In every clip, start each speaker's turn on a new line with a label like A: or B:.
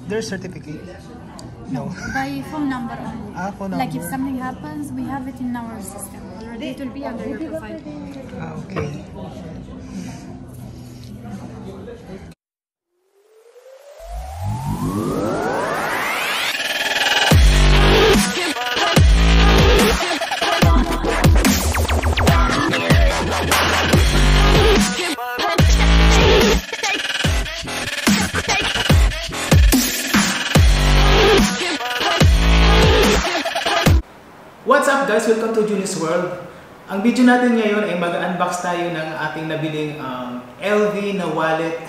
A: There's certificate?
B: No, by phone number only.
A: Phone number.
B: Like if something happens, we have it in our system already. It will be under your profile.
A: Okay.
C: What's up guys? Welcome to Junis World. Ang video natin ngayon ay mag-unbox tayo ng ating nabiling LV na wallet.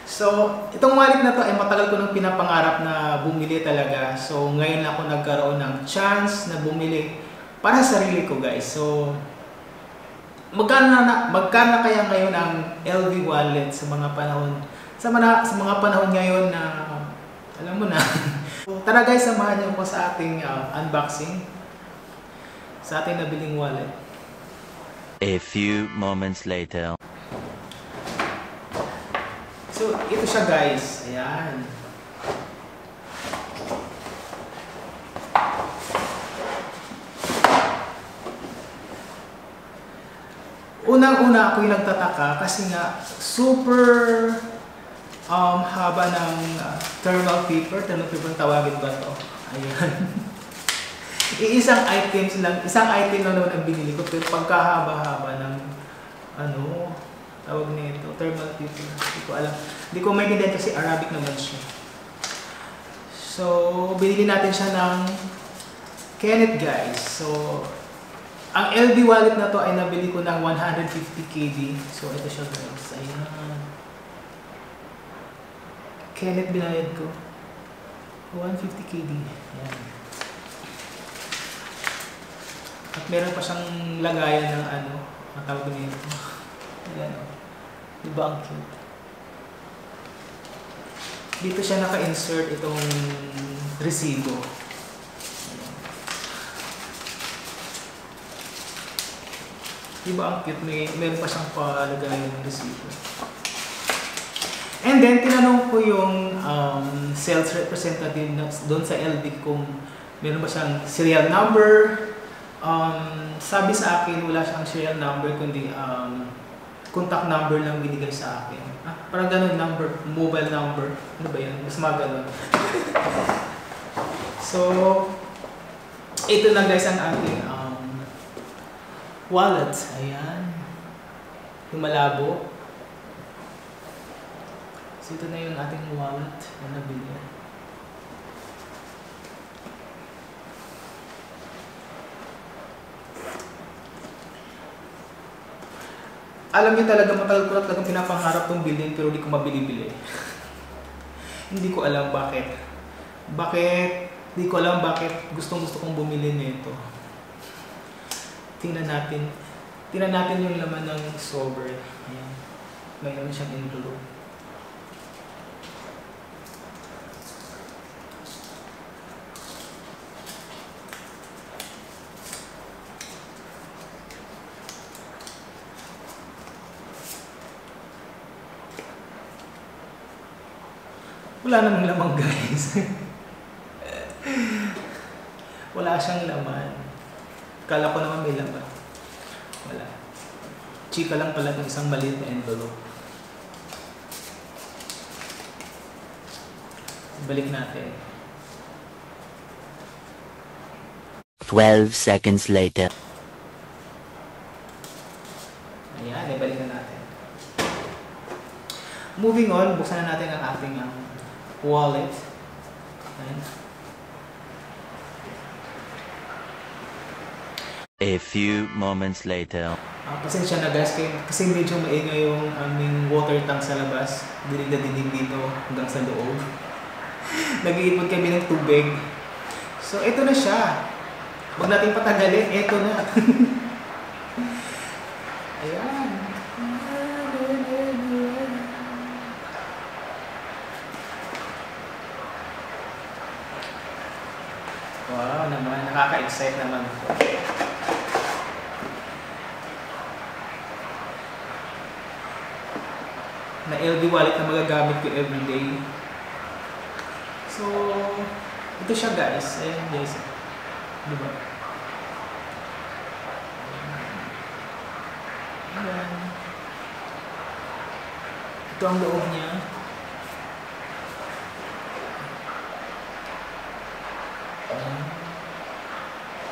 C: So, itong wallet na to ay matagal ko nang pinapangarap na bumili talaga. So, ngayon ako nagkaroon ng chance na bumili para sa sarili ko guys. So, magkano kaya ngayon ang LV wallet sa mga panahon ngayon na alam mo na. So, tara guys, samahan niyo ko sa ating unboxing. Sa ating nabiling wallet.
D: A few moments later.
C: So, ito siya guys. Ayan. Unang-una ako yung nagtataka kasi nga super haba ng thermal paper. Thermal paper tawagin ba to? Ayan. Isang item lang naman ang binili ko, pero pagkahaba-haba ng tawag nito, thermal paper. Hindi ko alam. Hindi ko maintindihan kasi Arabic naman siya. So, binili natin siya ng Kenneth guys. So, ang LV wallet na to ay nabili ko ng 150 KB. So, ito siya guys. Ayan. Kenneth binayad ko. 150 KB. Ayan. At meron pa siyang lagayan ng matawag nito. Ayan o. Diba ang cute? Dito siya naka-insert itong resibo. Diba ang cute? Meron pa siyang palagayan ng resibo. And then, tinanong ko yung sales representative doon sa LV kung meron ba siyang serial number. Sabi sa akin, wala siyang serial number, kundi contact number lang binigay sa akin. Parang ganun number, mobile number. Ano ba yan? Mas maganon. So, ito na guys ang ating wallet. Ayan. Yung malabo. So, ito na yung ating wallet na nabili. Alam niyo talaga, matagal ko na talagang pinapangarap tong bilhin pero di ko mabili-bili. Hindi ko alam bakit. Hindi ko alam bakit gustong-gusto kong bumili nito. Tingnan natin yung laman ng sober. Ayan. Mayroon siyang envelope. Wala namang laman guys. Wala siyang laman. Kala ko naman may laman. Wala. Chika lang pala ng isang maliit na envelope. Balik natin.
D: 12 seconds later.
C: Ayan, ibalik na natin. Moving on, buksan na natin ang ating wallet. Ayan.
D: A few moments later.
C: Pasensya na guys, kasi medyo maingay yung aming water tank sa labas. Dinig na dinig dito hanggang sa loob. Nag-iipon kami ng tubig. So, ito na siya. Huwag natin patagalin. Ito na. Ayan. Wow naman. Nakaka-excite naman ito. na LV wallet na magagamit ko everyday. So, ito siya guys. Ayan guys. Diba? Ayan. Ito ang loob niya. Ayan.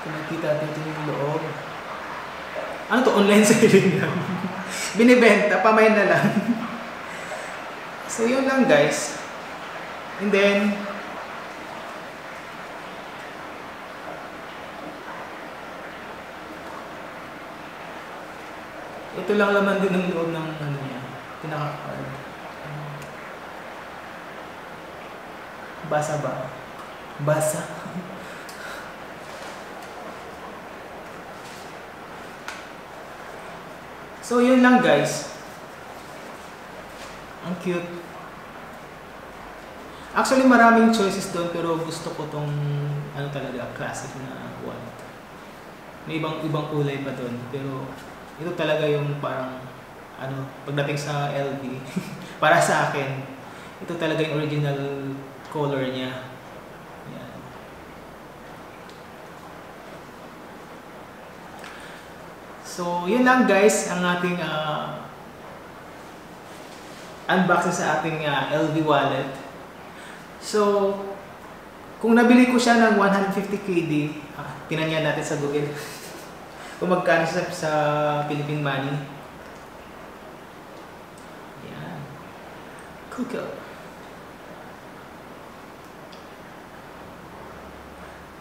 C: Kung nakita natin yung loob. Ano to? Online selling lang. Binibenta, pamay na lang. So, yun lang guys. And then, ito lang laman din ng loob ng ano niya. Pinaka-card. Basa ba? Basa. So, yun lang guys. Ang cute. Actually, maraming choices doon pero gusto ko tong ano talaga, classic na wallet. May ibang kulay pa doon pero ito talaga yung parang ano, pagdating sa LV para sa akin, ito talaga yung original color niya. Yan. So, yun lang guys ang ating unboxing sa ating LV wallet. So, kung nabili ko siya ng 150 KD, tinanyan natin sa Google kung magkano siya sa Philippine money. Yan. Google.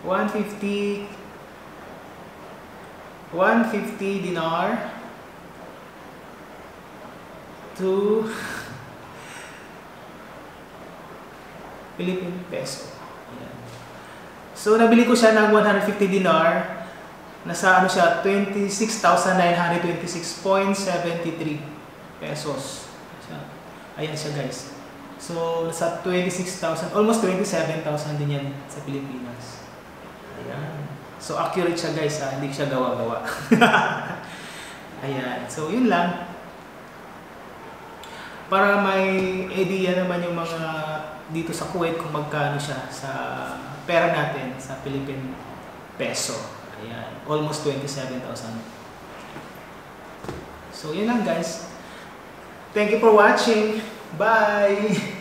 C: 150 dinar to Philippine peso. Ayan. So, nabili ko siya ng 150 dinar. Nasa ano siya, 26,926.73 pesos. Ayan siya guys. So, nasa 26,000, almost 27,000 din yan sa Pilipinas. Ayan. So, accurate siya guys ha, hindi siya gawa-gawa. Ayan. So, yun lang. Para may idea naman yung mga dito sa Kuwait kung magkano siya sa pera natin sa Philippine peso. Ayan. Almost 27,000. So, yun lang guys. Thank you for watching. Bye!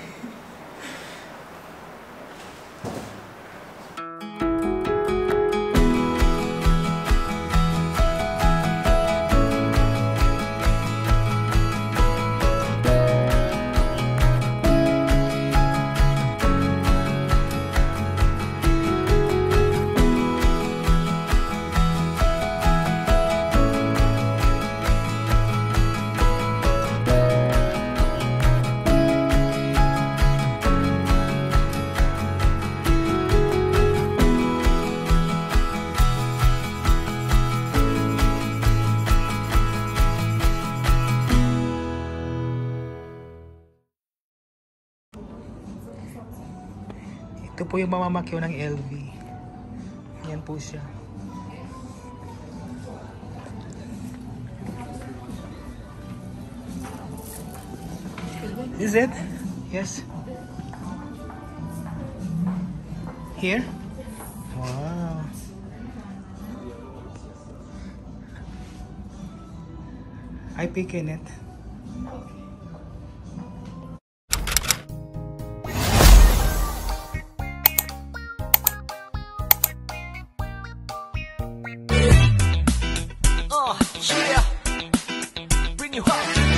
C: Ito po yung mamamakyo ng LV. Yan po siya. Is it? Yes. Here? Wow. I pick in it.
E: Yeah, bring you up.